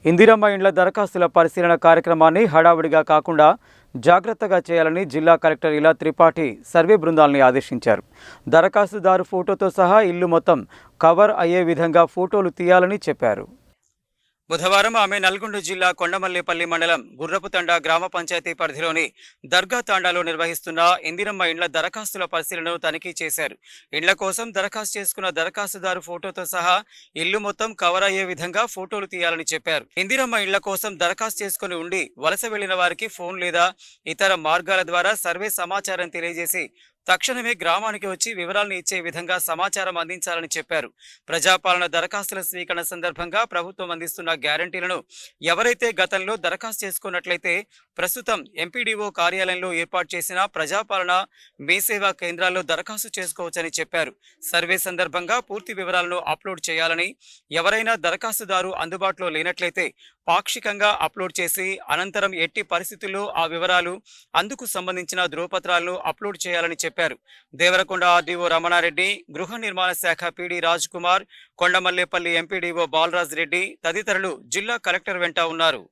ఇందిరమ్మ ఇండ్ల దరఖాస్తుల పరిశీలన కార్యక్రమాన్ని హడావుడిగా కాకుండా జాగ్రత్తగా చేయాలని జిల్లా కలెక్టర్ ఇలా త్రిపాఠి సర్వే బృందాలని ఆదేశించారు. దరఖాస్తుదారు ఫోటోతో సహా ఇల్లు మొత్తం కవర్ అయ్యే విధంగా ఫోటోలు తీయాలని చెప్పారు. బుధవారం ఆమె నల్గొండ జిల్లా కొండమల్లేపల్లి మండలం గుర్రపుతండ గ్రామ పంచాయతీ పరిధిలోని దర్గా తాండాలో నిర్వహిస్తున్న ఇందిరమ్మ ఇండ్ల దరఖాస్తుల పరిశీలనను తనిఖీ చేశారు. ఇండ్ల కోసం దరఖాస్తు చేసుకున్న దరఖాస్తుదారు ఫోటోతో సహా ఇల్లు మొత్తం కవర్ అయ్యే విధంగా ఫోటోలు తీయాలని చెప్పారు. ఇందిరమ్మ ఇండ్ల కోసం దరఖాస్తు చేసుకుని ఉండి వలస వెళ్లిన వారికి ఫోన్ లేదా ఇతర మార్గాల ద్వారా సర్వే సమాచారం తెలియజేసి తక్షణమే గ్రామానికి వచ్చి వివరాలను ఇచ్చే విధంగా సమాచారం అందించాలని చెప్పారు. ప్రజాపాలన దరఖాస్తుల స్వీకరణ సందర్భంగా ప్రభుత్వం అందిస్తున్న గ్యారంటీలను ఎవరైతే గతంలో దరఖాస్తు చేసుకున్నట్లయితే ప్రస్తుతం ఎంపీడీఓ కార్యాలయంలో ఏర్పాటు చేసిన ప్రజాపాలన మీ సేవా కేంద్రాల్లో దరఖాస్తు చేసుకోవచ్చని చెప్పారు. సర్వే సందర్భంగా పూర్తి వివరాలను అప్లోడ్ చేయాలని, ఎవరైనా దరఖాస్తుదారు అందుబాటులో లేనట్లయితే పాక్షికంగా అప్లోడ్ చేసి అనంతరం ఎట్టి పరిస్థితుల్లో ఆ వివరాలు అందుకు సంబంధించిన ధృవపత్రాలను అప్లోడ్ చేయాలని చెప్పారు. దేవరకొండ ఆర్డీఓ రమణారెడ్డి, గృహ నిర్మాణ శాఖ పీడీ రాజ్ కుమార్, కొండమల్లేపల్లి ఎంపీడీఓ బాలరాజ్ రెడ్డి తదితరులు జిల్లా కలెక్టర్ వెంట ఉన్నారు.